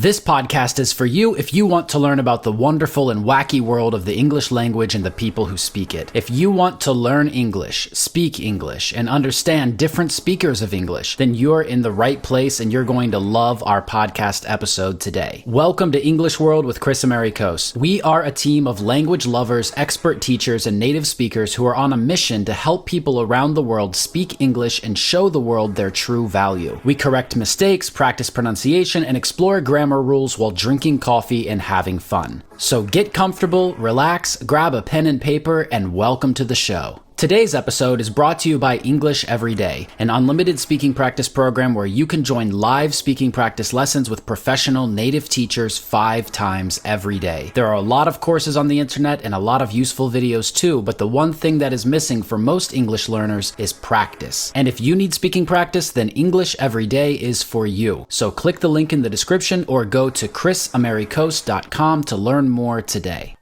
This podcast is for you if you want to learn about the wonderful and wacky world of the English language and the people who speak it. If you want to learn English, speak English, and understand different speakers of English, then you're in the right place and you're going to love our podcast episode today. Welcome to English World with Chris Americos. We are a team of language lovers, expert teachers, and native speakers who are on a mission to help people around the world speak English and show the world their true value. We correct mistakes, practice pronunciation, and explore grammar rules while drinking coffee and having fun. So get comfortable, relax, grab a pen and paper, and welcome to the show. Today's episode is brought to you by English Every Day, an unlimited speaking practice program where you can join live speaking practice lessons with professional native teachers 5 times every day. There are a lot of courses on the internet and a lot of useful videos too, but the one thing that is missing for most English learners is practice. And if you need speaking practice, then English Every Day is for you. So click the link in the description or go to chrisamericos.com to learn more today.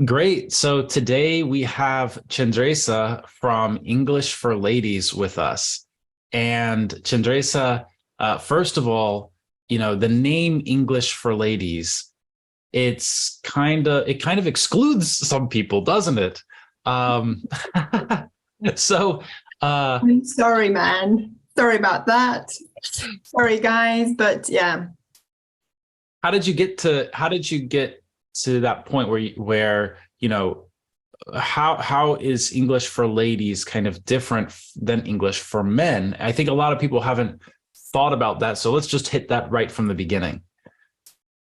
Great. So today we have Chandresa from English for Ladies with us. And Chandresa, first of all, the name English for Ladies, it kind of excludes some people, doesn't it? So I'm sorry, man. Sorry about that. Sorry, guys, but yeah. How did you get to that point where how is English for Ladies kind of different than English for men? I think a lot of people haven't thought about that. So let's just hit that right from the beginning.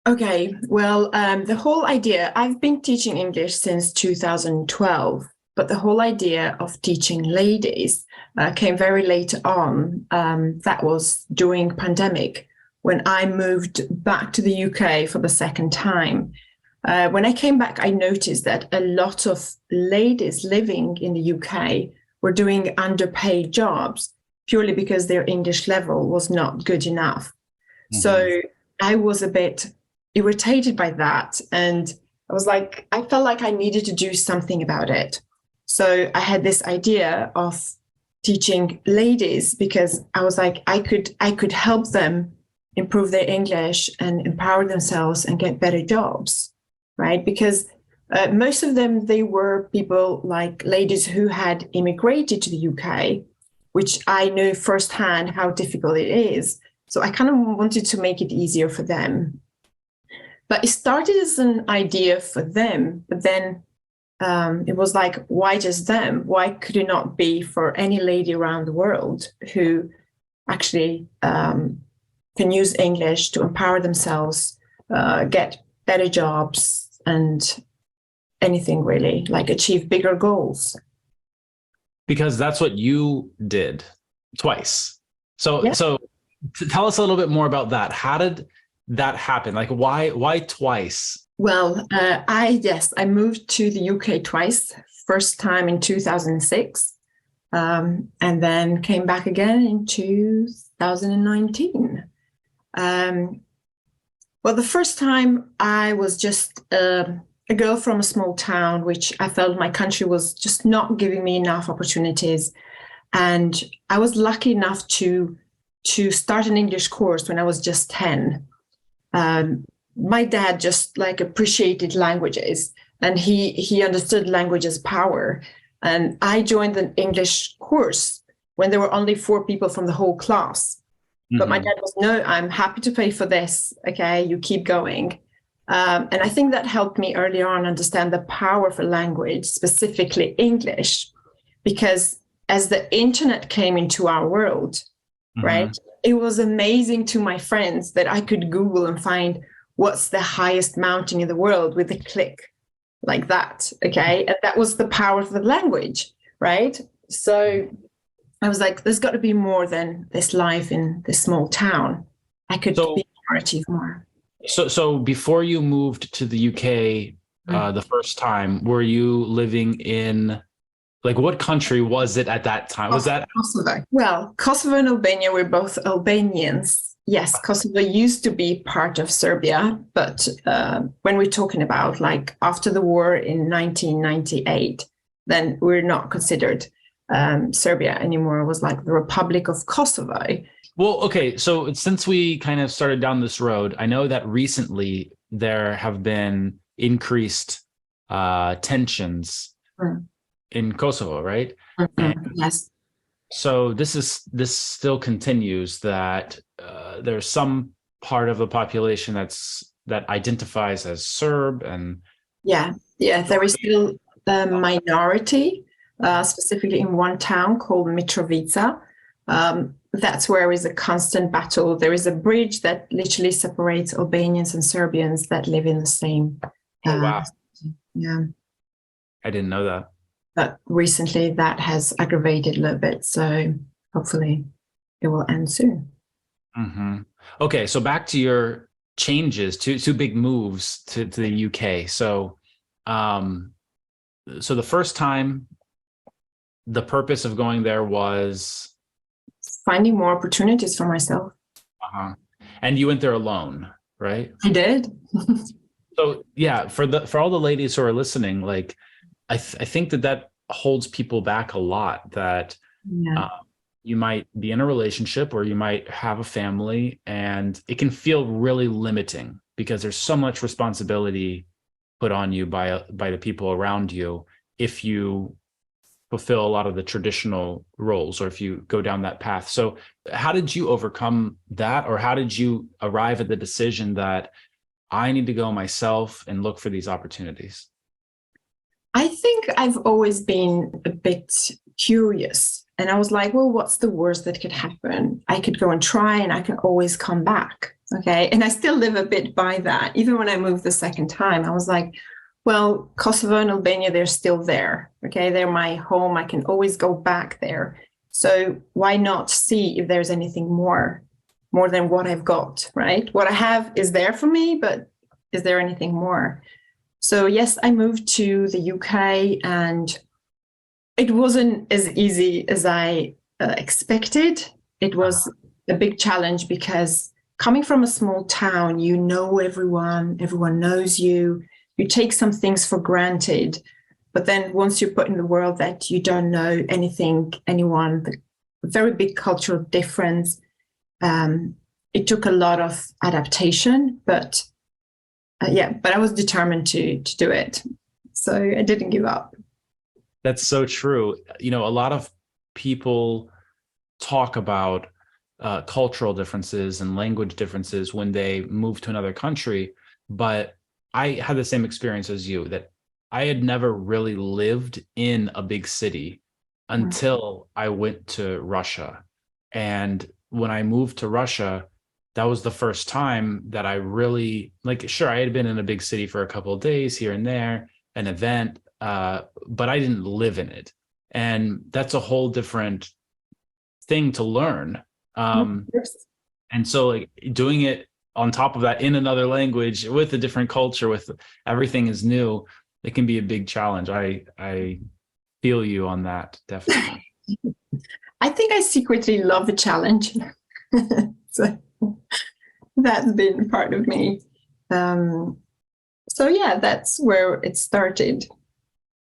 Okay. Well, the whole idea, I've been teaching English since 2012, but the whole idea of teaching ladies came very late on. That was during pandemic when I moved back to the UK for the second time. When I came back, I noticed that a lot of ladies living in the UK were doing underpaid jobs purely because their English level was not good enough. Mm-hmm. So I was a bit irritated by that. And I felt like I needed to do something about it. So I had this idea of teaching ladies because I was like, I could help them improve their English and empower themselves and get better jobs. Right? Because most of them, they were people like ladies who had immigrated to the UK, which I know firsthand how difficult it is. So I kind of wanted to make it easier for them. But it started as an idea for them, but then it was like, why just them? Why could it not be for any lady around the world who actually can use English to empower themselves, get better jobs, and anything really, like achieve bigger goals? Because that's what you did twice. So tell us a little bit more about that. How did that happen? Like why twice? Well, I moved to the UK twice. First time in 2006, and then came back again in 2019. Well, the first time I was just a girl from a small town, which I felt my country was just not giving me enough opportunities. And I was lucky enough to start an English course when I was just 10. My dad just appreciated languages, and he understood language as power. And I joined the English course when there were only 4 people from the whole class. But my dad was, no, I'm happy to pay for this. Okay, you keep going. And I think that helped me early on understand the power of a language, specifically English, because as the internet came into our world, right, it was amazing to my friends that I could Google and find what's the highest mountain in the world with a click like that. Okay, and that was the power of the language, right? So I was like, there's got to be more than this life in this small town. I could achieve more. So before you moved to the UK the first time, were you living in, what country was it at that time? Was that Kosovo? Well, Kosovo and Albania were both Albanians. Yes, Kosovo used to be part of Serbia, but when we're talking about after the war in 1998, then we're not considered. Serbia anymore. It was like the Republic of Kosovo. Well, okay. So since we kind of started down this road, I know that recently there have been increased tensions Mm. in Kosovo, right? And Mhm. Yes. so this still continues that there's some part of the population that identifies as Serb and Yeah. Yeah. There is still a minority, specifically in one town called Mitrovica. That's where is a constant battle. There is a bridge that literally separates Albanians and Serbians that live in the same. oh wow, Yeah. I didn't know that. But recently that has aggravated a little bit. So hopefully it will end soon. Hmm. Okay, so back to your changes, two big moves to the UK. Um, so the first time, the purpose of going there was, Finding more opportunities for myself. uh-huh. And you went there alone, right? I did. So yeah, for all the ladies who are listening, like I think that holds people back a lot. That Yeah. you might be in a relationship or you might have a family, and it can feel really limiting because there's so much responsibility put on you by the people around you if you fulfill a lot of the traditional roles or if you go down that path. So how did you overcome that, or how did you arrive at the decision that I need to go myself and look for these opportunities? I think I've always been a bit curious. And I was like, well, what's the worst that could happen? I could go and try and I can always come back. Okay. And I still live a bit by that. Even when I moved the second time, I was like, well, Kosovo and Albania, they're still there. Okay. They're my home. I can always go back there. So why not see if there's anything more than what I've got, right? What I have is there for me, but is there anything more? So yes, I moved to the UK, and it wasn't as easy as I expected. It was a big challenge because coming from a small town, you know everyone, everyone knows you. You take some things for granted, but then once you're put in the world that you don't know anything, anyone, the very big cultural difference. It took a lot of adaptation, but but I was determined to do it, so I didn't give up. That's so true. You know, a lot of people talk about cultural differences and language differences when they move to another country, but I had the same experience as you, that I had never really lived in a big city until I went to Russia. And when I moved to Russia, that was the first time that I really, like, sure, I had been in a big city for a couple of days here and there, an event, but I didn't live in it. And that's a whole different thing to learn. And so like doing it on top of that in another language with a different culture, with everything is new, it can be a big challenge. I feel you on that, definitely. I think I secretly love a challenge. So that's been part of me. So yeah, that's where it started.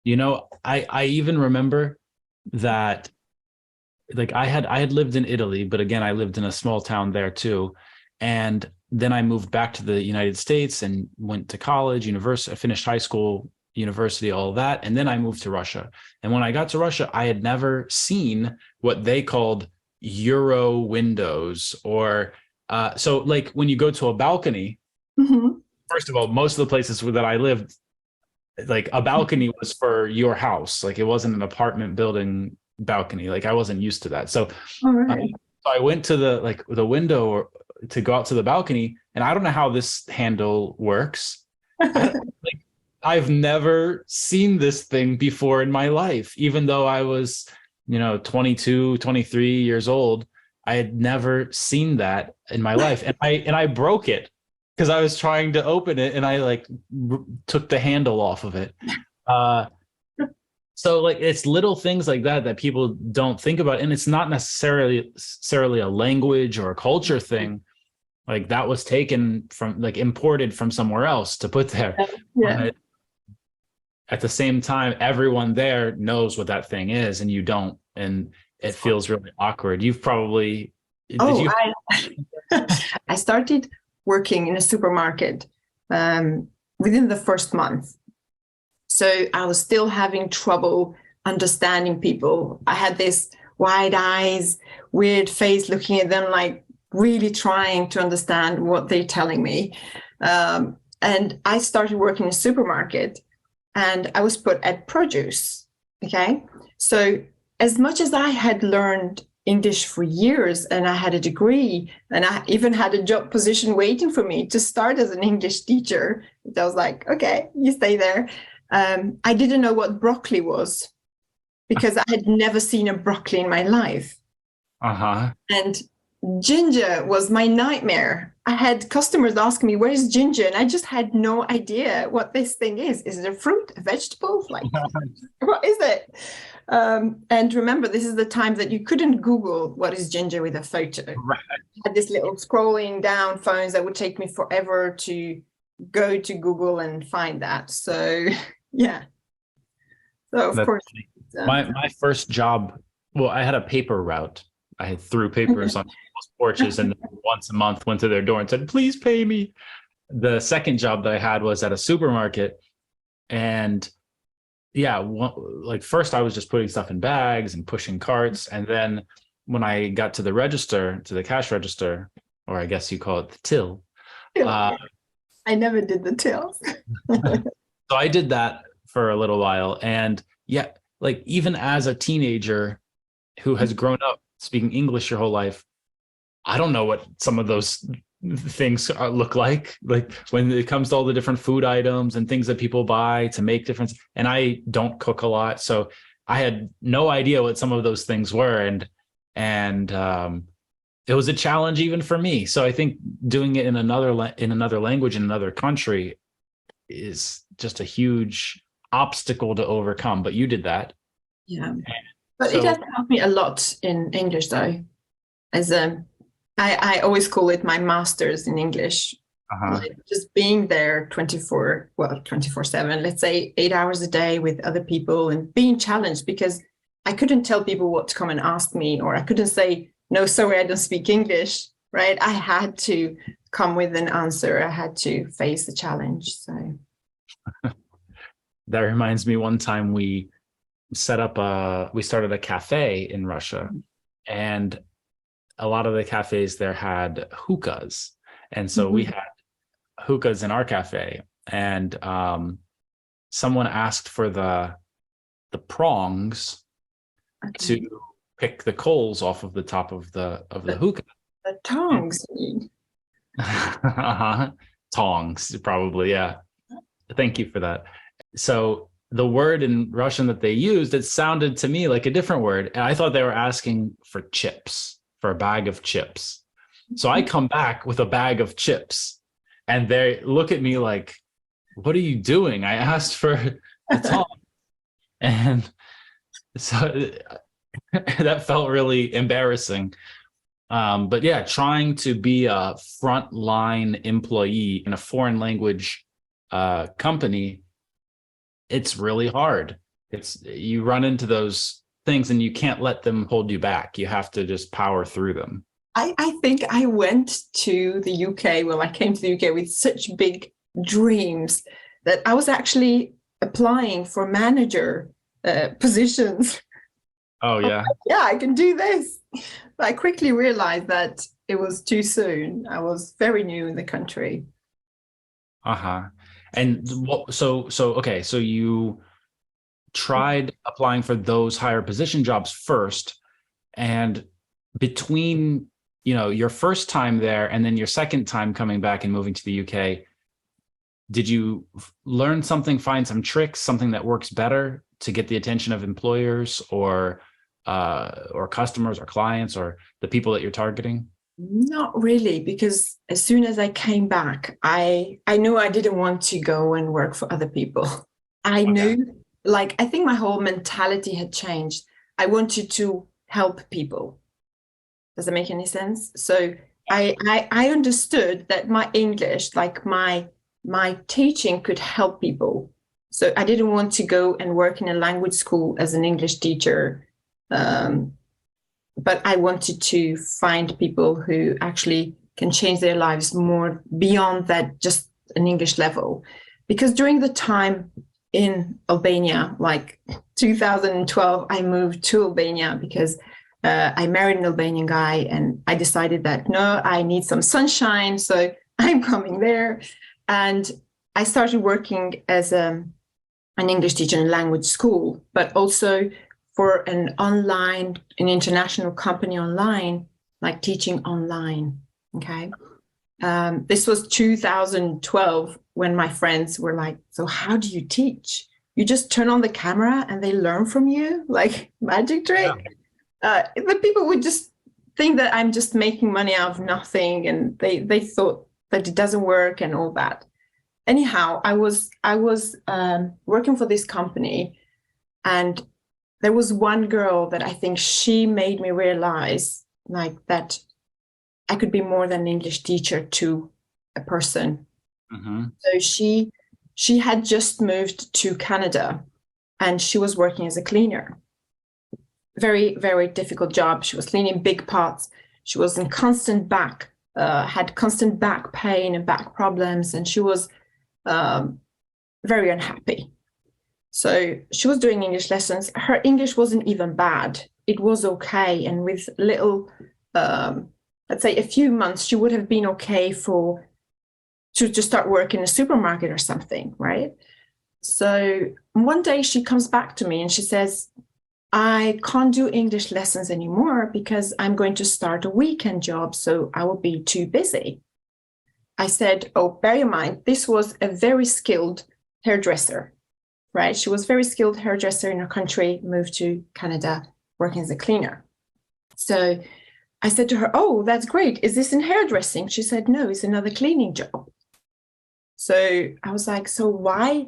You know, I even remember that, like, I had lived in Italy, but again, I lived in a small town there too. And then I moved back to the United States and went to college, university, I finished high school, university, all of that. And then I moved to Russia. And when I got to Russia, I had never seen what they called Euro windows, or so like when you go to a balcony, Mm-hmm. first of all, most of the places that I lived, like a balcony was for your house. Like it wasn't an apartment building balcony. Like I wasn't used to that. So, All right. so I went to the window or to go out to the balcony, and I don't know how this handle works. Like I've never seen this thing before in my life, even though I was, 22, 23 years old. I had never seen that in my life. And I broke it because I was trying to open it and I took the handle off of it. Uh, so like it's little things like that people don't think about. And it's not necessarily a language or a culture thing. Like that was taken from, like, imported from somewhere else to put there. Yeah. at the same time, everyone there knows what that thing is and you don't, and it feels really awkward. You've probably, did Oh, you? I started working in a supermarket within the first month. So I was still having trouble understanding people. I had this wide eyes, weird face looking at them, like really trying to understand what they're telling me. And I started working in a supermarket and I was put at produce. Okay. So as much as I had learned English for years and I had a degree and I even had a job position waiting for me to start as an English teacher, I was like, okay, you stay there. I didn't know what broccoli was because I had never seen a broccoli in my life. Uh-huh. And ginger was my nightmare. I had customers asking me, where's ginger? And I just had no idea what this thing is. Is it a fruit, a vegetable? Like, what is it? And remember, this is the time that you couldn't Google what is ginger with a photo. Right. I had this little scrolling down phones that would take me forever to go to Google and find that. So, yeah. So, of course. My first job, well, I had a paper route. I threw papers on people's porches and once a month went to their door and said, please pay me. The second job that I had was at a supermarket. And yeah, like first I was just putting stuff in bags and pushing carts. And then when I got to the register, to the cash register, or I guess you call it the till. I never did the tills. So I did that for a little while. And yeah, like even as a teenager who has grown up speaking English your whole life, I don't know what some of those things look like when it comes to all the different food items and things that people buy to make different. And I don't cook a lot, so I had no idea what some of those things were, and it was a challenge even for me. So I think doing it in another language in another country is just a huge obstacle to overcome. But you did that. Yeah. But it has helped me a lot in English, though. As I always call it my master's in English. Like just being there 24/7, let's say 8 hours a day with other people and being challenged because I couldn't tell people what to come and ask me, or I couldn't say, no, sorry, I don't speak English, right? I had to come with an answer. I had to face the challenge. So that reminds me, one time we started a cafe in Russia, and a lot of the cafes there had hookahs. And so we had hookahs in our cafe, and someone asked for the prongs to pick the coals off of the top of the hookah. The tongs. Tongs, probably, yeah. Thank you for that. So the word in Russian that they used, it sounded to me like a different word. And I thought they were asking for chips, for a bag of chips. So I come back with a bag of chips and they look at me like, what are you doing? I asked for the tongs. And so that felt really embarrassing. But yeah, trying to be a frontline employee in a foreign language company, it's really hard. You run into those things and you can't let them hold you back. You have to just power through them. I think I went to the UK, well, I came to the UK with such big dreams that I was actually applying for manager positions. Oh, yeah. Yeah, I can do this. But I quickly realized that it was too soon. I was very new in the country. And so you tried applying for those higher position jobs first, and between your first time there and then your second time coming back and moving to the UK, did you learn something, find some tricks, something that works better to get the attention of employers or customers or clients or the people that you're targeting? Not really, because as soon as I came back, I knew I didn't want to go and work for other people. I knew, like, I think my whole mentality had changed. I wanted to help people. Does that make any sense? So I understood that my English, like my teaching, could help people. So I didn't want to go and work in a language school as an English teacher. But I wanted to find people who actually can change their lives more beyond that, just an English level. Because during the time in Albania, like 2012, I moved to Albania because I married an Albanian guy, and I decided that, no, I need some sunshine. So I'm coming there. And I started working as an English teacher in a language school, but also for an international company online, like teaching online. Okay. This was 2012 when my friends were like, so how do you teach? You just turn on the camera and they learn from you, like magic trick. Yeah. The people would just think that I'm just making money out of nothing, and they thought that it doesn't work and all that. Anyhow, I was working for this company, and there was one girl that I think she made me realize like that I could be more than an English teacher to a person. Mm-hmm. So she had just moved to Canada, and she was working as a cleaner. Very, very difficult job. She was cleaning big pots. She was in had constant back pain and back problems, and she was very unhappy. So she was doing English lessons. Her English wasn't even bad. It was okay. And with little, let's say a few months, she would have been okay to start work in a supermarket or something, right? So one day she comes back to me and she says, I can't do English lessons anymore because I'm going to start a weekend job, so I will be too busy. I said, oh, bear in mind, this was a very skilled hairdresser, right? She was a very skilled hairdresser in her country, moved to Canada, working as a cleaner. So I said to her, oh, that's great. Is this in hairdressing? She said, no, it's another cleaning job. So I was like, so why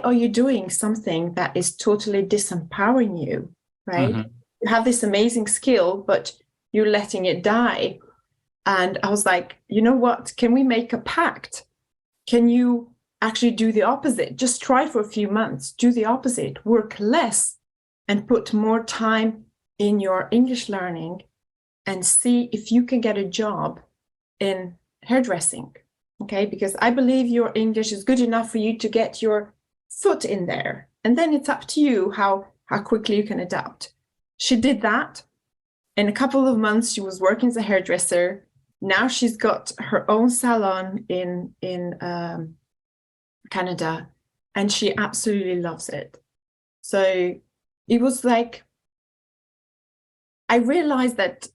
are you doing something that is totally disempowering you, right? Mm-hmm. You have this amazing skill, but you're letting it die. And I was like, you know what? Can we make a pact? Can you actually do the opposite? Just try for a few months, do the opposite, work less and put more time in your English learning and see if you can get a job in hairdressing. Okay, because I believe your English is good enough for you to get your foot in there. And then it's up to you how quickly you can adapt. She did that. In a couple of months, she was working as a hairdresser. Now she's got her own salon in Canada, and she absolutely loves it. So it was like, I realized that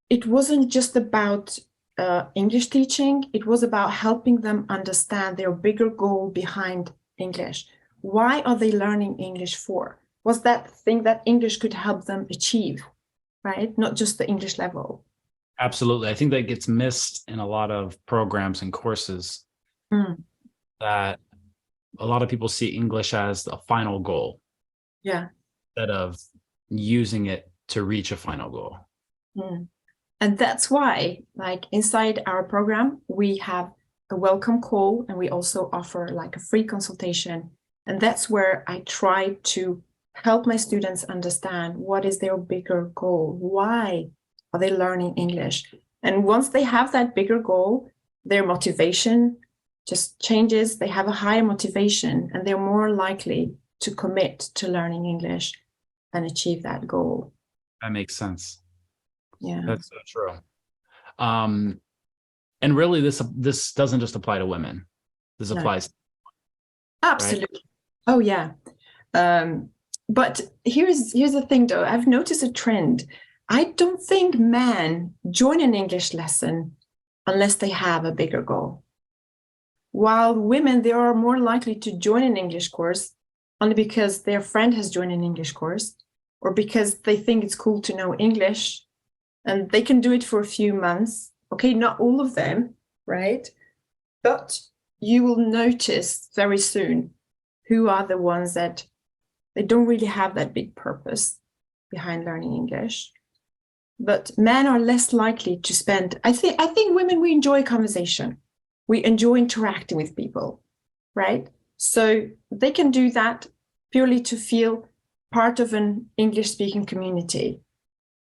it wasn't just about English teaching, it was about helping them understand their bigger goal behind English. Why are they learning English for? Was that thing that English could help them achieve, right? Not just the English level. Absolutely. I think that gets missed in a lot of programs and courses, that a lot of people see English as the final goal. Yeah. Instead of using it to reach a final goal. And that's why, like inside our program, we have a welcome call, and we also offer like a free consultation. And that's where I try to help my students understand what is their bigger goal. Why are they learning English? And once they have that bigger goal, their motivation just changes. They have a higher motivation, and they're more likely to commit to learning English and achieve that goal. That makes sense. Yeah, that's so true. And really, this doesn't just apply to women. This applies. Absolutely. Right? Oh yeah. But here's the thing, though. I've noticed a trend. I don't think men join an English lesson unless they have a bigger goal. While women, they are more likely to join an English course only because their friend has joined an English course, or because they think it's cool to know English. And they can do it for a few months. Okay, not all of them, right? But you will notice very soon who are the ones that they don't really have that big purpose behind learning English. But men are less likely to spend. I think women, we enjoy conversation. We enjoy interacting with people, right? So they can do that purely to feel part of an English-speaking community,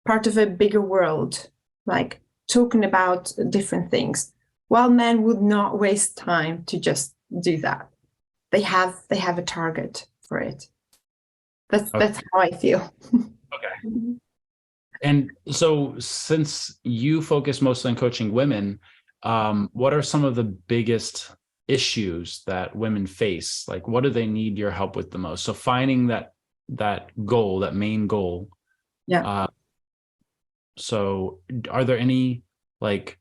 part of a bigger world, like talking about different things, while men would not waste time to just do that. They have a target for it. That's how I feel. Okay. And so since you focus mostly on coaching women, what are some of the biggest issues that women face? Like, what do they need your help with the most? So finding that goal, that main goal. Yeah. So are there any like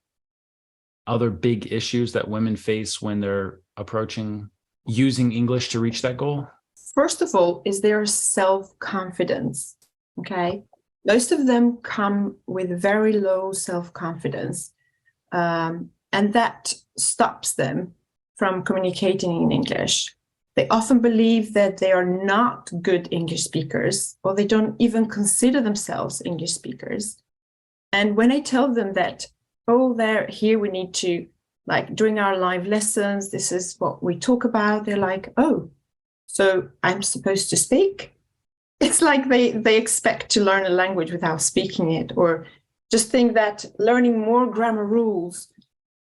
other big issues that women face when they're approaching using English to reach that goal? First of all, is their self-confidence. Okay. Most of them come with very low self-confidence. And that stops them from communicating in English. They often believe that they are not good English speakers, or they don't even consider themselves English speakers. And when I tell them that, oh, here we need to, like during our live lessons, this is what we talk about, they're like, oh, so I'm supposed to speak? It's like they expect to learn a language without speaking it, or just think that learning more grammar rules,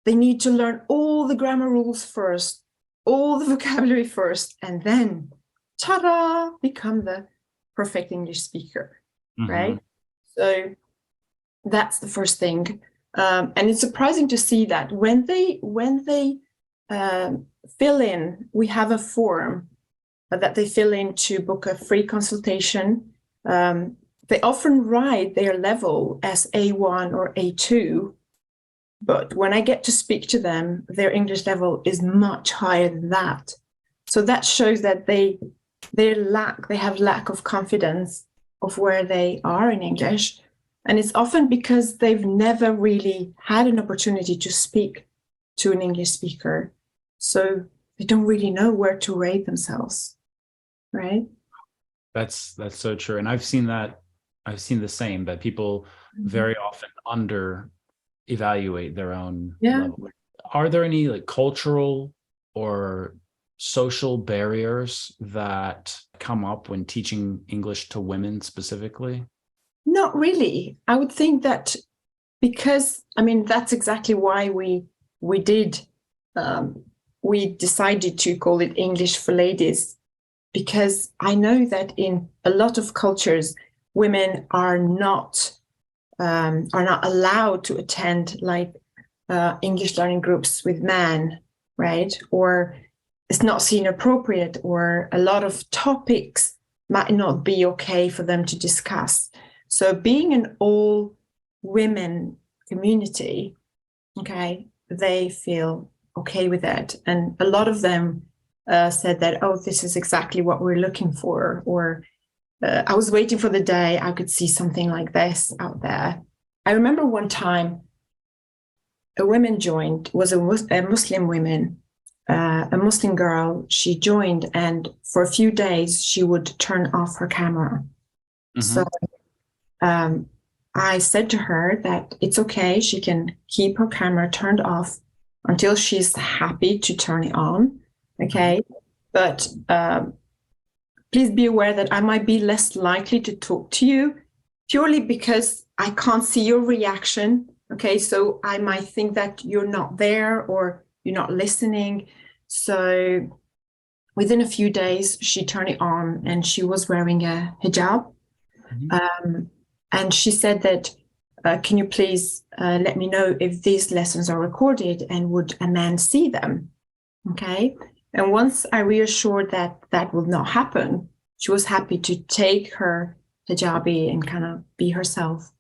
they need to learn all the grammar rules first, all the vocabulary first, and then, ta-da, become the perfect English speaker, right? So that's the first thing. And it's surprising to see that when they fill in, we have a form that they fill in to book a free consultation. They often write their level as A1 or A2, but when I get to speak to them, their English level is much higher than that. So that shows that they have lack of confidence of where they are in English. And it's often because they've never really had an opportunity to speak to an English speaker. So they don't really know where to rate themselves, right? That's so true. And I've seen the same, that people very often under evaluate their own level. Are there any like cultural or social barriers that come up when teaching English to women specifically? Not really. I would think that because, I mean, that's exactly why we decided to call it English for Ladies, because I know that in a lot of cultures, women are not allowed to attend like English learning groups with men, right? Or it's not seen appropriate, or a lot of topics might not be okay for them to discuss. So being an all women community, okay, they feel okay with that. And a lot of them said that, oh, this is exactly what we're looking for. Or I was waiting for the day I could see something like this out there. I remember one time a woman joined, was a Muslim woman, a Muslim girl. She joined, and for a few days she would turn off her camera. So I said to her that it's okay, she can keep her camera turned off until she's happy to turn it on, okay? But please be aware that I might be less likely to talk to you purely because I can't see your reaction, okay? So I might think that you're not there or you're not listening. So within a few days, she turned it on and she was wearing a hijab. And she said that, can you please let me know if these lessons are recorded and would a man see them? Okay. And once I reassured that that will not happen, she was happy to take her hijabi and kind of be herself.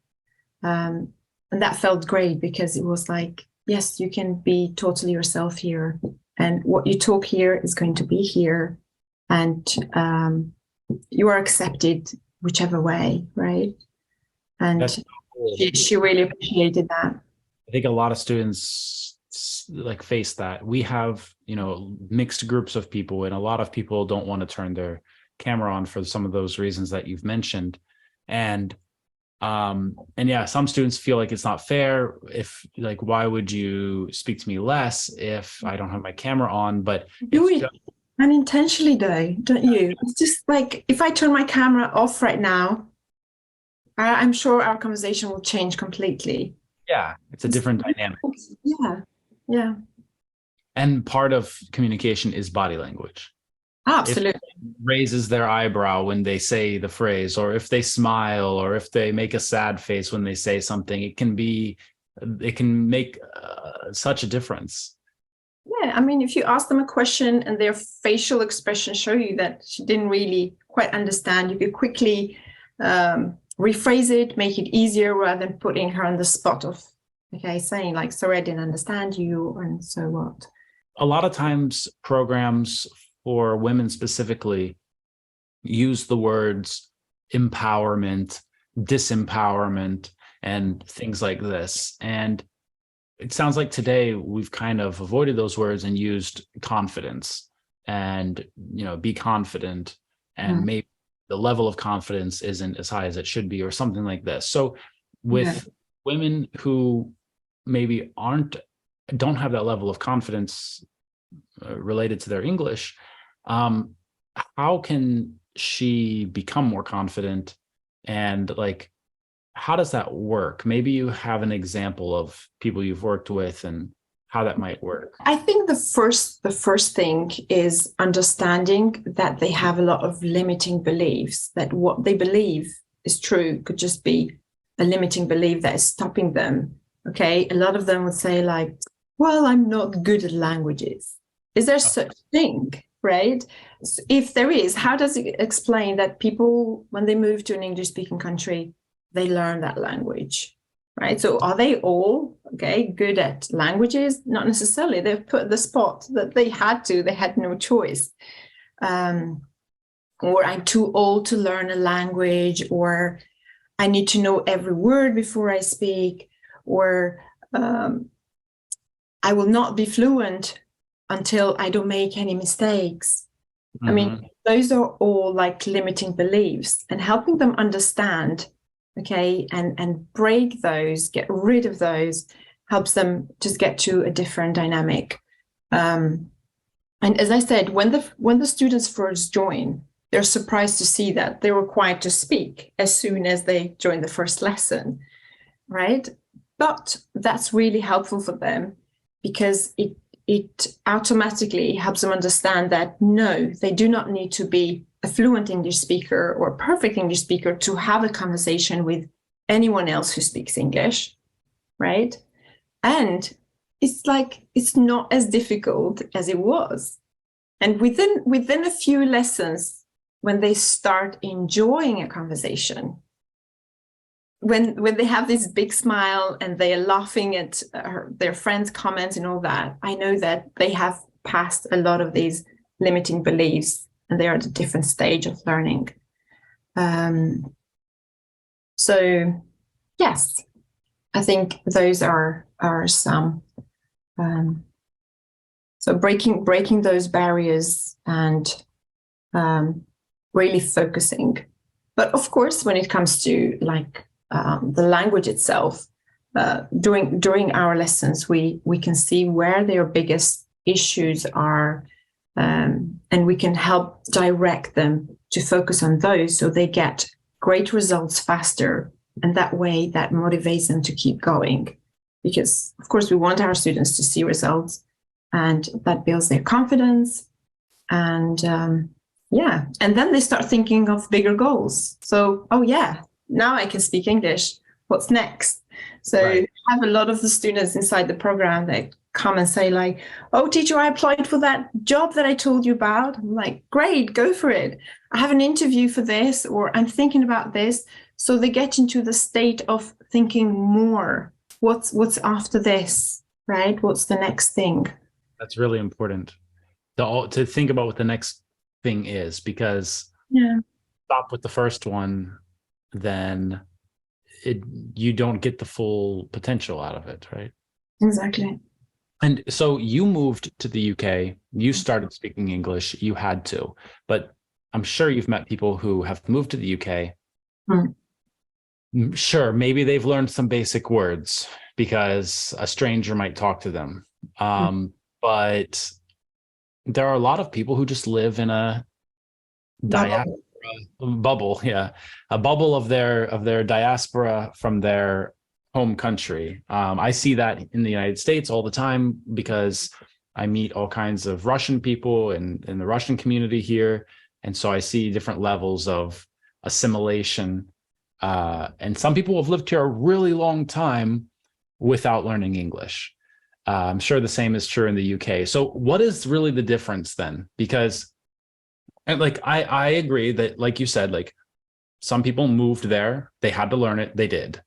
And that felt great because it was like, yes, you can be totally yourself here. And what you talk here is going to be here. And you are accepted whichever way, right? And cool. she really appreciated that. I think a lot of students like face that. We have, mixed groups of people, and a lot of people don't want to turn their camera on for some of those reasons that you've mentioned. And yeah, some students feel like it's not fair. If like, why would you speak to me less if I don't have my camera on? But unintentionally though, don't you? It's just like if I turn my camera off right now, I'm sure our conversation will change completely. Yeah, it's a different dynamic. Yeah, yeah, And part of communication is body language. If absolutely. raises their eyebrow when they say the phrase, or if they smile, or if they make a sad face when they say something, it can make such a difference. Yeah, I mean, if you ask them a question and their facial expression show you that she didn't really quite understand, you could quickly rephrase it, make it easier rather than putting her on the spot of, okay, saying like, sorry, I didn't understand you, and so what. A lot of times programs for women specifically use the words empowerment, disempowerment, and things like this. And it sounds like today we've kind of avoided those words and used confidence and, be confident, and maybe the level of confidence isn't as high as it should be, or something like this. So with women who maybe don't have that level of confidence related to their English, how can she become more confident? And like, how does that work? Maybe you have an example of people you've worked with and how that might work. I think the first thing is understanding that they have a lot of limiting beliefs, that what they believe is true could just be a limiting belief that is stopping them. Okay, a lot of them would say like, well, I'm not good at languages. Is there such thing, right? So if there is, how does it explain that people, when they move to an English speaking country, they learn that language, right? So are they all, good at languages? Not necessarily. They've put the spot that they had no choice. Or I'm too old to learn a language, or I need to know every word before I speak, or I will not be fluent until I don't make any mistakes. I mean, those are all like limiting beliefs, and helping them understand, and break those, get rid of those, helps them just get to a different dynamic. And as I said, when the students first join, they're surprised to see that they're required to speak as soon as they join the first lesson, right? But that's really helpful for them, because it automatically helps them understand that no, they do not need to be a fluent English speaker or a perfect English speaker to have a conversation with anyone else who speaks English, right? And it's not as difficult as it was. And within a few lessons, when they start enjoying a conversation, when they have this big smile and they are laughing at their friends' comments and all that, I know that they have passed a lot of these limiting beliefs and they are at a different stage of learning. So yes, I think those are some. So breaking those barriers and really focusing. But of course, when it comes to like the language itself, during our lessons, we can see where their biggest issues are, and we can help direct them to focus on those so they get great results faster. And that way, that motivates them to keep going. Because, of course, we want our students to see results, and that builds their confidence. And and then they start thinking of bigger goals. So, oh yeah, now I can speak English. What's next? So I have a lot of the students inside the program that come and say like, oh, teacher, I applied for that job that I told you about. I'm like, great, go for it. I have an interview for this, or I'm thinking about this. So they get into the state of thinking more. What's after this, right? What's the next thing? That's really important to think about what the next thing is, because stop with the first one, then you don't get the full potential out of it, right? Exactly. And so you moved to the UK, you started speaking English, you had to, but I'm sure you've met people who have moved to the UK. Sure, maybe they've learned some basic words because a stranger might talk to them. But there are a lot of people who just live in a diaspora Bubble. bubble, yeah, a bubble of their diaspora from their home country. I see that in the United States all the time because I meet all kinds of Russian people in the Russian community here, and so I see different levels of assimilation. And some people have lived here a really long time without learning English. I'm sure the same is true in the UK. So, what is really the difference then? Because, and like, I agree that, like you said, like some people moved there, they had to learn it, they did.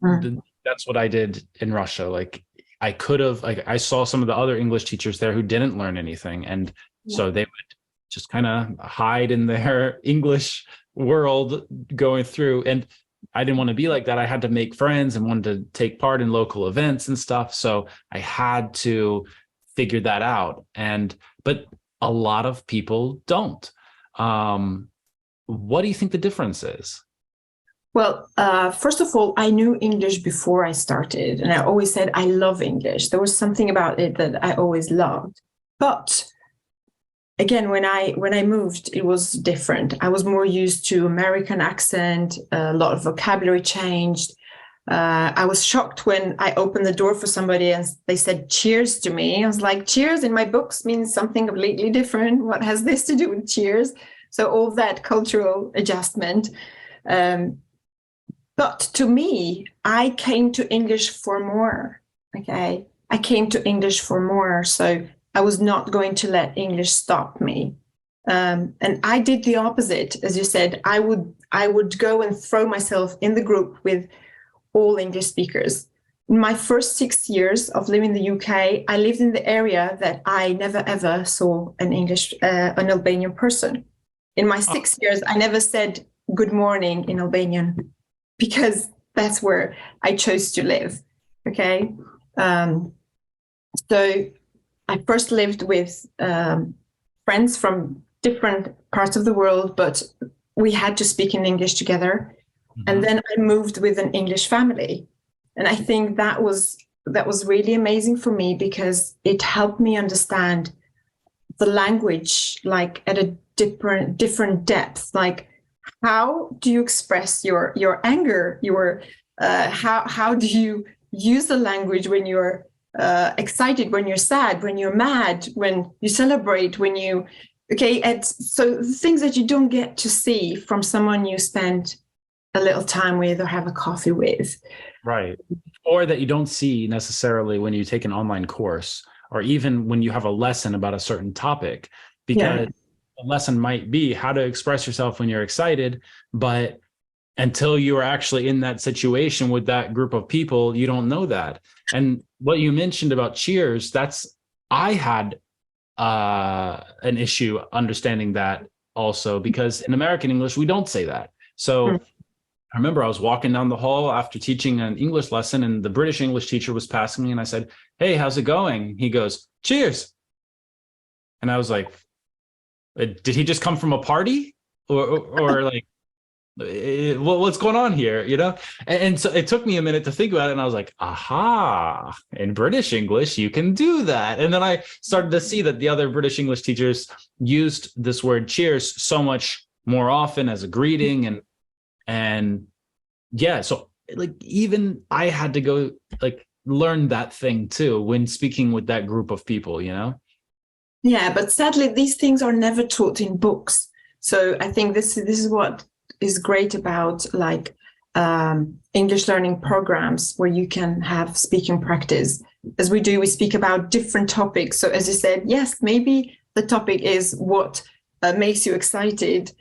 Mm. That's what I did in Russia. Like, I could have, like, I saw some of the other English teachers there who didn't learn anything, and Yeah. so they would just kind of hide in their English world going through. And I didn't want to be like that. I had to make friends and wanted to take part in local events and stuff. So I had to figure that out. But a lot of people don't. Um, what do you think the difference is? Well, first of all, I knew English before I started, and I always said I love English. There was something about it that I always loved. But again, when I moved, it was different. I was more used to American accent. A lot of vocabulary changed. I was shocked when I opened the door for somebody and they said cheers to me. I was like, cheers in my books means something completely different. What has this to do with cheers? So all that cultural adjustment. Um, but to me, I came to English for more. Okay. I came to English for more. So I was not going to let English stop me. And I did the opposite. As you said, I would go and throw myself in the group with all English speakers. In my first 6 years of living in the UK, I lived in the area that I never ever saw an Albanian person. In my 6 years, I never said good morning in Albanian because that's where I chose to live. Okay. Um, so I first lived with friends from different parts of the world, but we had to speak in English together. And then I moved with an English family. And I think that was really amazing for me because it helped me understand the language like at a different depth. Like how do you express your anger, your how do you use the language when you're excited, when you're sad, when you're mad, when you celebrate, when you and so things that you don't get to see from someone you spend a little time with or have a coffee with. Right. Or that you don't see necessarily when you take an online course or even when you have a lesson about a certain topic, Yeah. because a lesson might be how to express yourself when you're excited, but until you are actually in that situation with that group of people, you don't know that. And what you mentioned about cheers, I had an issue understanding that also, because in American English, we don't say that. So I remember I was walking down the hall after teaching an English lesson and the British English teacher was passing me and I said, "Hey, how's it going?" He goes, "Cheers." And I was like, did he just come from a party or like, what's going on here? And so it took me a minute to think about it. And I was like, aha, in British English, you can do that. And then I started to see that the other British English teachers used this word cheers so much more often as a greeting. And yeah, so like even I had to go like learn that thing too when speaking with that group of people. Yeah, but sadly, these things are never taught in books. So I think this is what is great about like English learning programs where you can have speaking practice. As we do, we speak about different topics. So as you said, yes, maybe the topic is what makes you excited.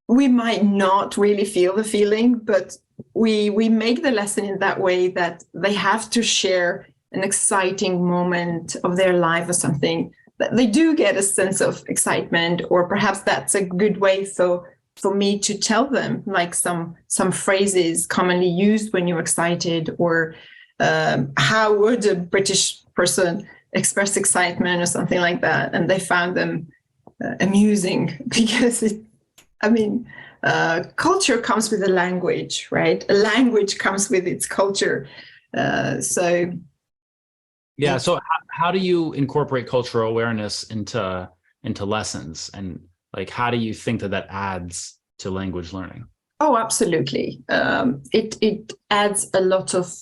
We might not really feel the feeling, but we make the lesson in that way that they have to share an exciting moment of their life or something, that they do get a sense of excitement, or perhaps that's a good way for me to tell them like some phrases commonly used when you're excited, or how would a British person express excitement or something like that, and they found them amusing because culture comes with a language, right? A language comes with its culture. So Yeah. So how do you incorporate cultural awareness into lessons, and like how do you think that that adds to language learning? Oh, absolutely. It adds a lot of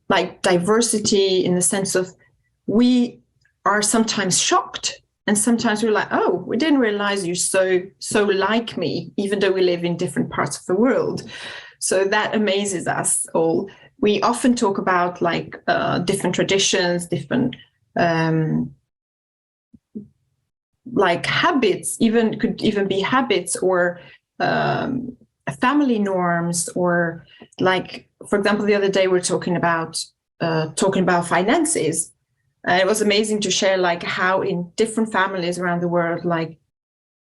like diversity in the sense of we are sometimes shocked, and sometimes we're like, oh, we didn't realize you're so like me, even though we live in different parts of the world. So that amazes us all. We often talk about like different traditions, different like habits, even could even be habits or family norms, or like, for example, the other day we are talking about finances. It was amazing to share like how in different families around the world, like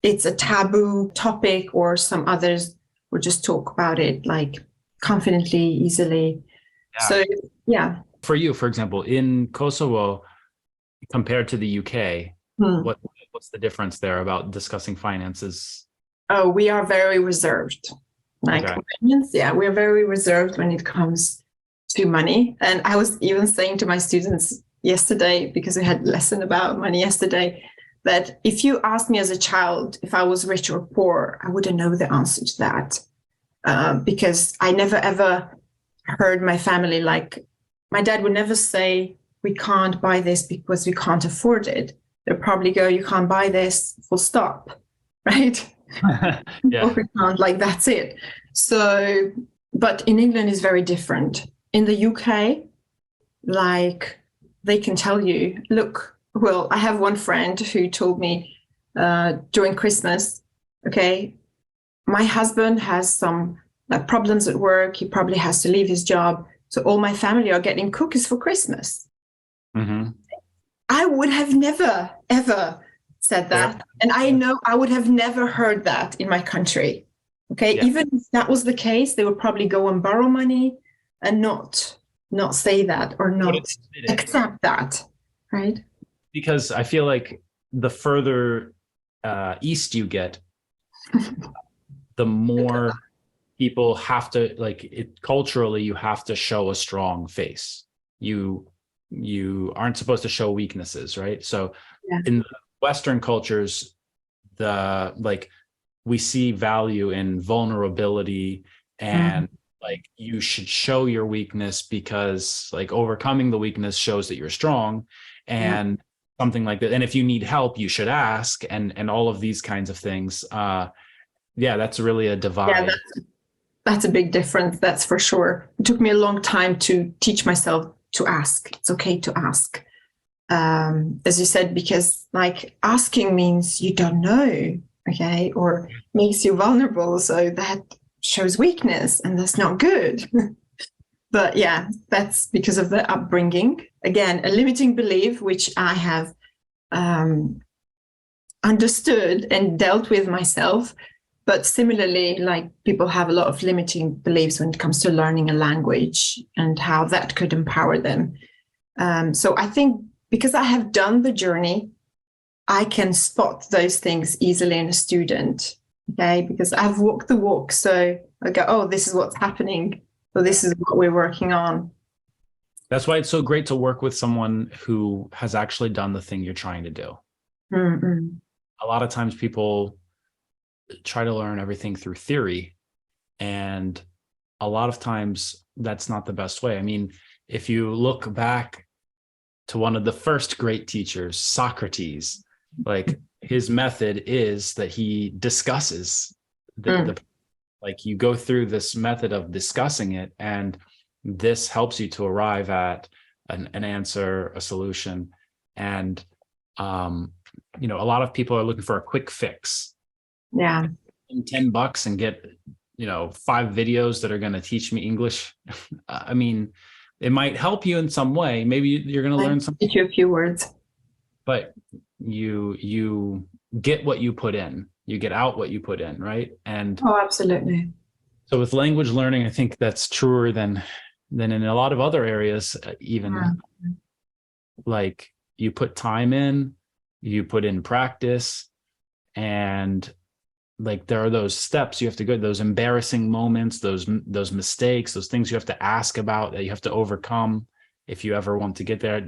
it's a taboo topic, or some others will just talk about it like confidently, easily. Yeah. So yeah. For you, for example, in Kosovo compared to the UK, Hmm. what's the difference there about discussing finances? Oh, we are very reserved. Like Okay. yeah, we're very reserved when it comes to money. And I was even saying to my students yesterday, because we had a lesson about money yesterday, that if you asked me as a child if I was rich or poor, I wouldn't know the answer to that. Because I never ever heard my family, like my dad would never say, we can't buy this because we can't afford it. They'll probably go, you can't buy this, full stop, right? Yeah. Or we can't, like that's it. So, but in England is very different. In the UK, like they can tell you, look, well, I have one friend who told me during Christmas, okay, my husband has some problems at work. He probably has to leave his job. So all my family are getting cookies for Christmas. Mm-hmm. I would have never, ever said that. And I know I would have never heard that in my country. Okay. Yeah. Even if that was the case, they would probably go and borrow money and not say that, or not accept that. Right. Because I feel like the further east you get, the more people have to like it culturally. You have to show a strong face. You aren't supposed to show weaknesses, right? So Yeah. in the Western cultures, the like we see value in vulnerability, and like you should show your weakness because like overcoming the weakness shows that you're strong, and something like that. And if you need help, you should ask, and all of these kinds of things. Yeah, that's really a divide. Yeah, that's a big difference. That's for sure. It took me a long time to teach myself to ask. It's okay to ask. As you said, because like asking means you don't know, okay, or makes you vulnerable. So that shows weakness, and that's not good. But yeah, that's because of the upbringing. Again, a limiting belief, which I have understood and dealt with myself. But similarly, like people have a lot of limiting beliefs when it comes to learning a language and how that could empower them. So I think because I have done the journey, I can spot those things easily in a student. Okay, because I've walked the walk. So I go, oh, this is what's happening. So this is what we're working on. That's why it's so great to work with someone who has actually done the thing you're trying to do. Mm-hmm. A lot of times people try to learn everything through theory, and a lot of times that's not the best way. I mean, if you look back to one of the first great teachers, Socrates, like his method is that he discusses like you go through this method of discussing it, and this helps you to arrive at an answer, a solution. And you know, a lot of people are looking for a quick fix. Yeah. $10 and get, you know, 5 videos that are going to teach me English. I mean, it might help you in some way. Maybe you're going to learn something. Teach you a few words. But you get what you put in. You get out what you put in, right? And oh, absolutely. so with language learning, I think that's truer than in a lot of other areas. Even like you put time in, you put in practice, and like there are those steps you have to go, those embarrassing moments, those mistakes, those things you have to ask about that you have to overcome. if you ever want to get there.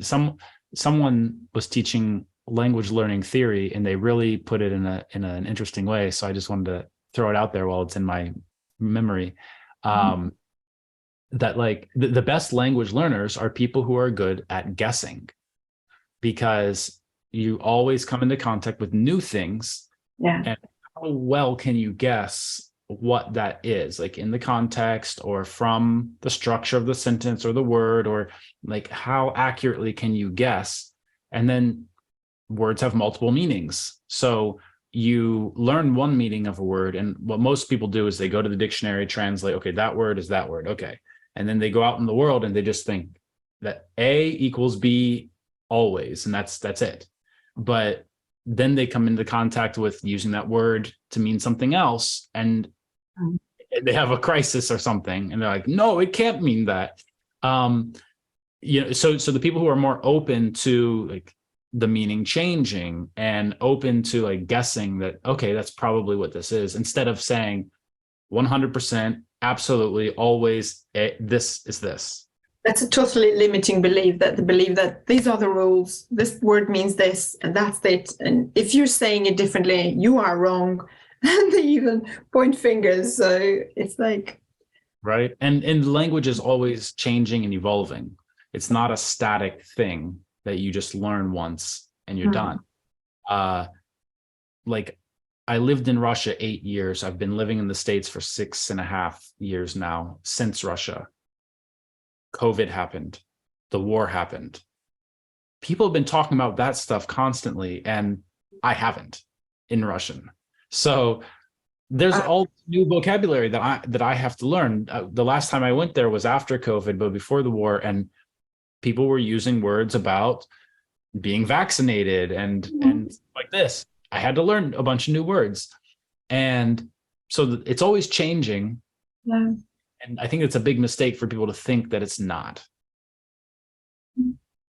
Someone was teaching language learning theory, and they really put it in an interesting way. So I just wanted to throw it out there while it's in my memory. That like the best language learners are people who are good at guessing, because you always come into contact with new things. Yeah. And how well can you guess what that is, like in the context or from the structure of the sentence or the word, or like how accurately can you guess? And then words have multiple meanings. So you learn one meaning of a word, and what most people do is they go to the dictionary, translate, okay, that word is that word, okay. And then they go out in the world and they just think that A equals B always, and that's it. But then they come into contact with using that word to mean something else, and they have a crisis or something, and they're like, no, it can't mean that. So the people who are more open to like the meaning changing and open to like guessing that, okay, that's probably what this is, instead of saying 100% absolutely always this is this. That's a totally limiting belief, that the belief that these are the rules, this word means this, and that's it. And if you're saying it differently, you are wrong. And they even point fingers. So it's like, right. And language is always changing and evolving. It's not a static thing that you just learn once and you're done. Like I lived in Russia 8 years. I've been living in the States for 6.5 years now, since Russia. COVID happened. The war happened. People have been talking about that stuff constantly, and I haven't in Russian. So there's all new vocabulary that I have to learn. The last time I went there was after COVID, but before the war, and people were using words about being vaccinated and like this. I had to learn a bunch of new words. And so it's always changing. yeah. And I think it's a big mistake for people to think that it's not.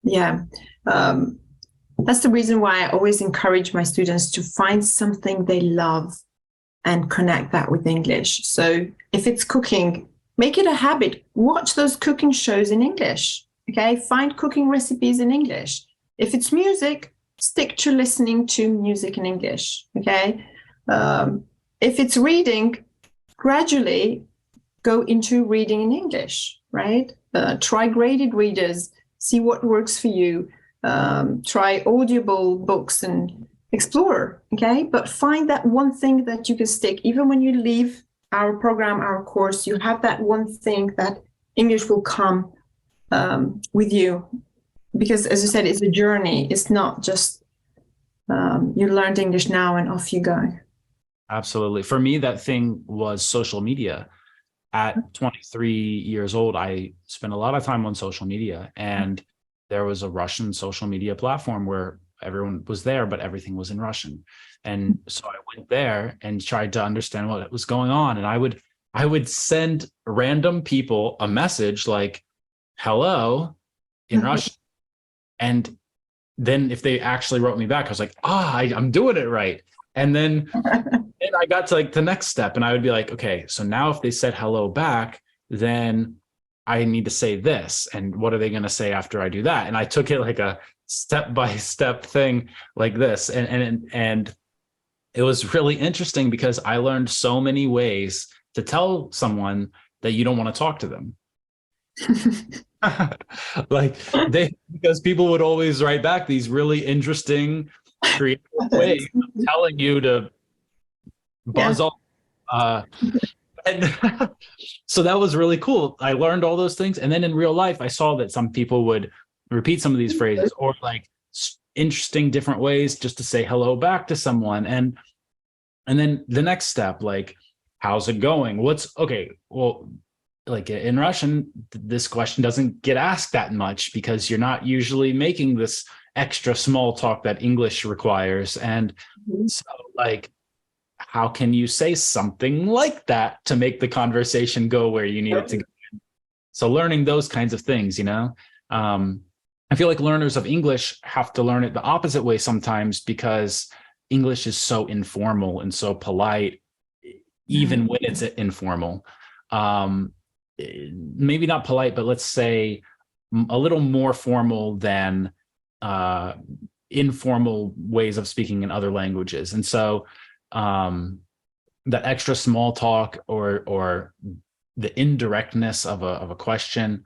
Yeah. That's the reason why I always encourage my students to find something they love and connect that with English. So if it's cooking, make it a habit. Watch those cooking shows in English. Okay. Find cooking recipes in English. If it's music, stick to listening to music in English. Okay. If it's reading, gradually go into reading in English, right? Try graded readers, see what works for you. Try audible books and explore, okay? But find that one thing that you can stick. Even when you leave our program, our course, you have that one thing that English will come with you. Because as I said, it's a journey. It's not just you learned English now and off you go. Absolutely. For me, that thing was social media. At 23 years old, I spent a lot of time on social media, and there was a Russian social media platform where everyone was there, but everything was in Russian. And so I went there and tried to understand what was going on. And I would send random people a message like, hello, in Russian. And then if they actually wrote me back, I was like, I'm doing it right. And then I got to like the next step, and I would be like, okay, so now if they said hello back, then I need to say this. And what are they going to say after I do that? And I took it like a step-by-step thing like this. And it was really interesting because I learned so many ways to tell someone that you don't want to talk to them. Because people would always write back these really interesting, creative ways of telling you to buzz off. And so that was really cool. I learned all those things. And then in real life, I saw that some people would repeat some of these phrases, or like interesting different ways just to say hello back to someone. And then the next step, like, how's it going? Well, like in Russian, this question doesn't get asked that much because you're not usually making this extra small talk that English requires. And so like, how can you say something like that to make the conversation go where you need it to go? So learning those kinds of things, I feel like learners of English have to learn it the opposite way sometimes, because English is so informal and so polite, even when it's informal. Maybe not polite, but let's say a little more formal than informal ways of speaking in other languages. And so that extra small talk or the indirectness of a question,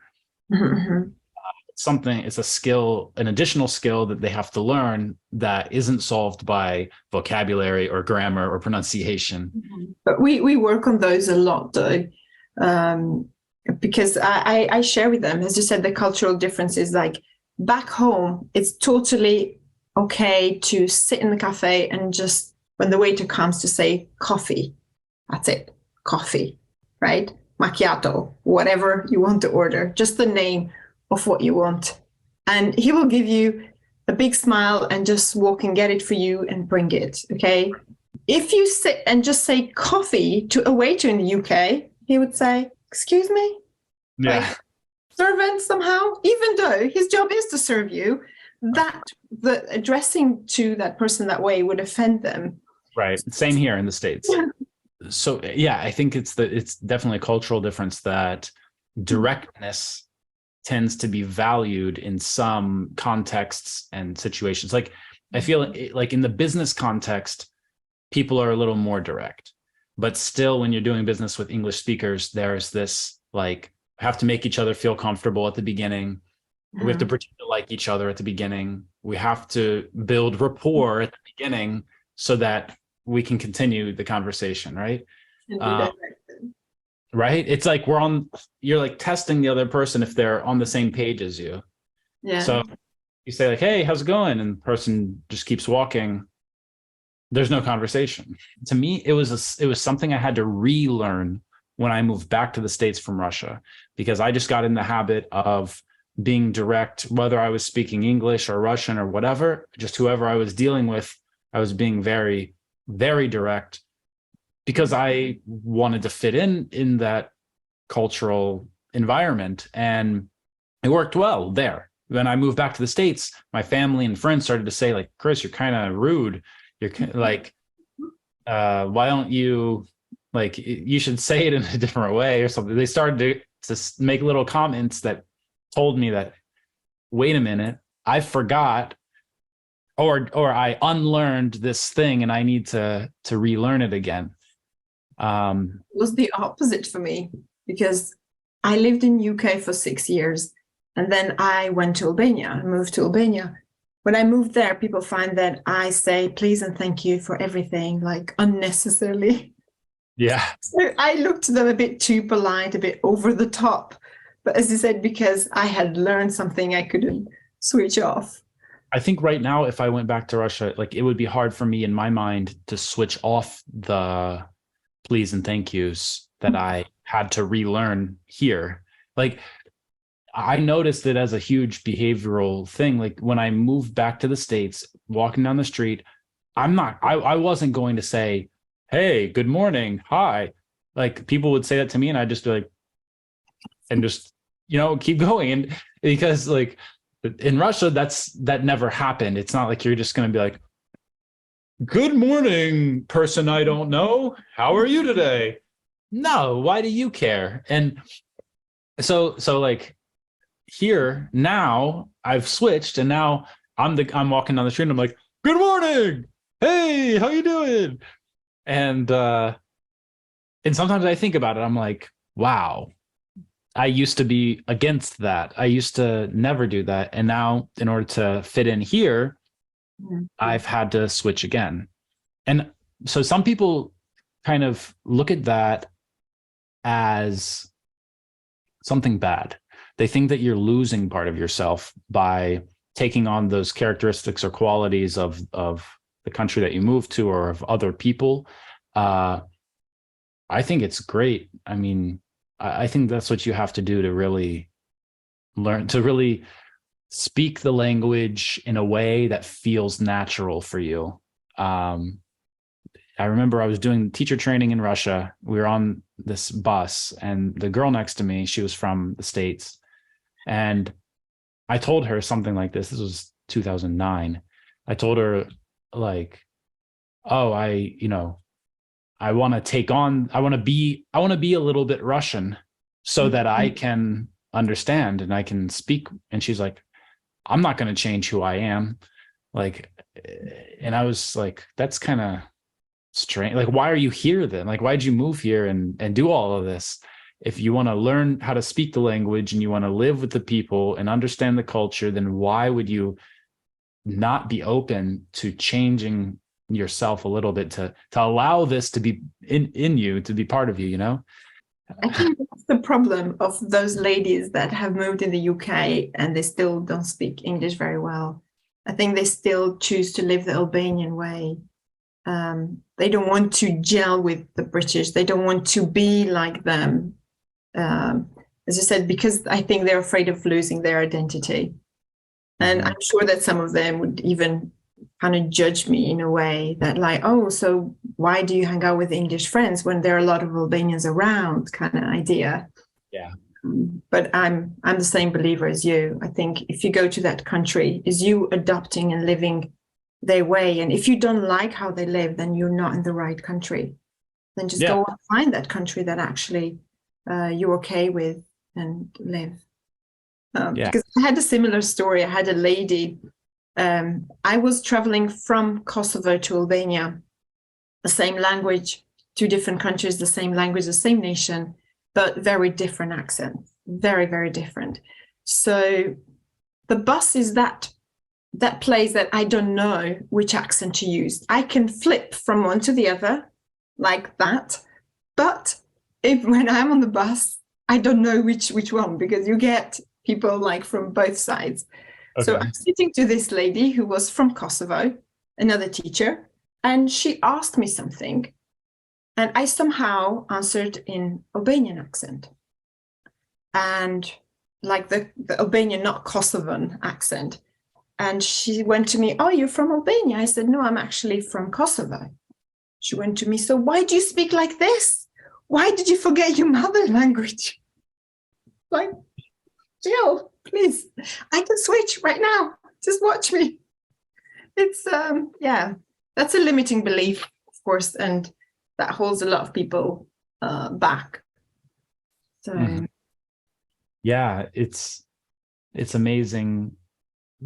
it's a skill, an additional skill that they have to learn that isn't solved by vocabulary or grammar or pronunciation. But we work on those a lot, though, because I share with them, as you said, the cultural differences. Like back home, it's totally okay to sit in the cafe and just, when the waiter comes, to say coffee. That's it, coffee, right? Macchiato, whatever you want to order, just the name of what you want. And he will give you a big smile and just walk and get it for you and bring it, okay? If you sit and just say coffee to a waiter in the UK, he would say, excuse me? Yeah. Like, servant somehow, even though his job is to serve you, that the addressing to that person that way would offend them. Right. Same here in the States. Yeah. So yeah, I think it's definitely a cultural difference that directness tends to be valued in some contexts and situations. Like I feel like in the business context, people are a little more direct, but still when you're doing business with English speakers, there's this like have to make each other feel comfortable at the beginning. We have to pretend to like each other at the beginning. We have to build rapport at the beginning so that we can continue the conversation, right? Right? It's like you're like testing the other person if they're on the same page as you. Yeah. So you say like, hey, how's it going? And the person just keeps walking. There's no conversation. To me, it was something I had to relearn when I moved back to the States from Russia, because I just got in the habit of being direct, whether I was speaking English or Russian or whatever, just whoever I was dealing with, I was being very, very direct because I wanted to fit in that cultural environment. And it worked well there. When I moved back to the States, my family and friends started to say like, Chris, you're kind of rude. You're like, why don't you, like, you should say it in a different way or something. They started to make little comments that told me that, wait a minute, I forgot or I unlearned this thing and I need to relearn it again. It was the opposite for me, because I lived in UK for 6 years and then I went to Albania. I moved to Albania. When I moved there, people find that I say please and thank you for everything, like unnecessarily. Yeah. So I looked to them a bit too polite, a bit over the top. But as you said, because I had learned something, I couldn't switch off. I think right now, if I went back to Russia, like it would be hard for me in my mind to switch off the please and thank yous that I had to relearn here. Like I noticed it as a huge behavioral thing. Like when I moved back to the States, walking down the street, I wasn't going to say, hey, good morning, hi. Like people would say that to me and I'd just be like, and just, keep going. And because like in Russia, that never happened. It's not like you're just going to be like, good morning, person I don't know. How are you today? No, why do you care? And so like here now I've switched and now I'm walking down the street and I'm like, good morning. Hey, how you doing? And sometimes I think about it. I'm like, wow, I used to be against that. I used to never do that. And now in order to fit in here, I've had to switch again. And so some people kind of look at that as something bad. They think that you're losing part of yourself by taking on those characteristics or qualities of the country that you moved to or of other people. I think it's great. I mean, I think that's what you have to do to really learn, to really speak the language in a way that feels natural for you. I remember I was doing teacher training in Russia. We were on this bus and the girl next to me, she was from the States. And I told her something like this. This was 2009. I told her like, oh, I want to be a little bit Russian so that I can understand and I can speak. And she's like, I'm not going to change who I am. Like, and I was like, that's kind of strange. Like, why are you here then? Like, why'd you move here and do all of this? If you want to learn how to speak the language and you want to live with the people and understand the culture, then why would you not be open to changing yourself a little bit to allow this to be in you, to be part of you, you know? I think that's the problem of those ladies that have moved in the UK and they still don't speak English very well. I think they still choose to live the Albanian way. They don't want to gel with the British. They don't want to be like them. As I said, because I think they're afraid of losing their identity. And I'm sure that some of them would even kind of judge me in a way that like, oh, so why do you hang out with English friends when there are a lot of Albanians around, kind of idea. Yeah. But I'm the same believer as you. I think if you go to that country, is you adopting and living their way. And if you don't like how they live, then you're not in the right country. Then just go and find that country that actually you're okay with and live. Because I had a similar story. I had a lady, I was traveling from Kosovo to Albania, the same language, two different countries, the same language, the same nation, but very different accents, very, very different. So the bus is that place that I don't know which accent to use. I can flip from one to the other like that, but when I'm on the bus, I don't know which one, because you get people like from both sides. Okay. So I'm sitting to this lady who was from Kosovo, another teacher, and she asked me something, and I somehow answered in Albanian accent, and like the Albanian, not Kosovan accent. And she went to me, oh, you're from Albania? I said, no, I'm actually from Kosovo. She went to me, so why do you speak like this? Why did you forget your mother language? Like, Jill, please, I can switch right now. Just watch me. It's, that's a limiting belief, of course, and that holds a lot of people back. So, yeah, it's amazing,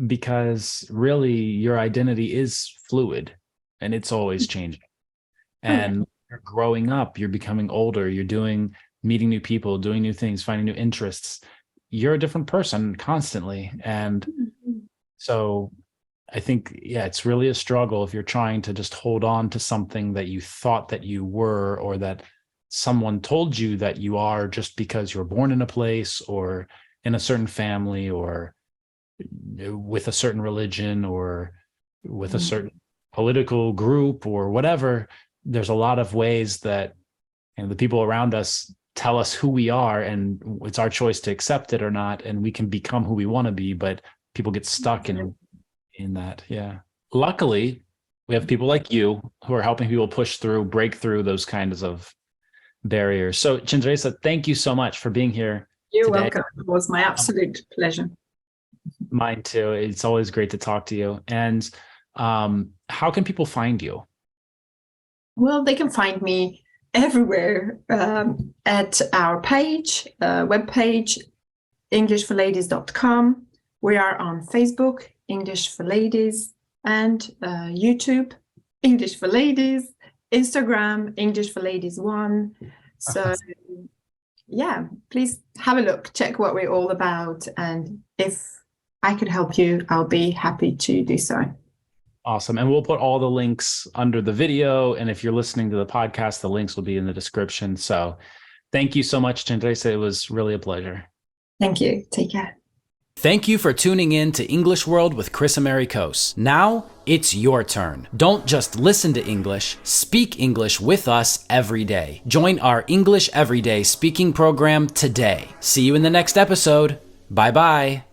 because really your identity is fluid and it's always changing. And you're growing up, you're becoming older, you're meeting new people, doing new things, finding new interests. You're a different person constantly. And so I think, it's really a struggle if you're trying to just hold on to something that you thought that you were, or that someone told you that you are, just because you were born in a place or in a certain family or with a certain religion or with a certain political group or whatever. There's a lot of ways that the people around us tell us who we are, and it's our choice to accept it or not, and we can become who we want to be, but people get stuck in that. Yeah. Luckily, we have people like you who are helping people break through those kinds of barriers. So Cendresa, thank you so much for being here. You're welcome. It was my absolute pleasure. Mine too. It's always great to talk to you. And how can people find you? Well, they can find me everywhere at our webpage, englishforladies.com. We are on Facebook, English for Ladies, and YouTube, English for Ladies, Instagram, English for Ladies 1. So please have a look, check what we're all about. And if I could help you, I'll be happy to do so. Awesome. And we'll put all the links under the video. And if you're listening to the podcast, the links will be in the description. So thank you so much, Cendresa. It was really a pleasure. Thank you. Take care. Thank you for tuning in to English World with Chris Americos. Now it's your turn. Don't just listen to English, speak English with us every day. Join our English Everyday speaking program today. See you in the next episode. Bye-bye.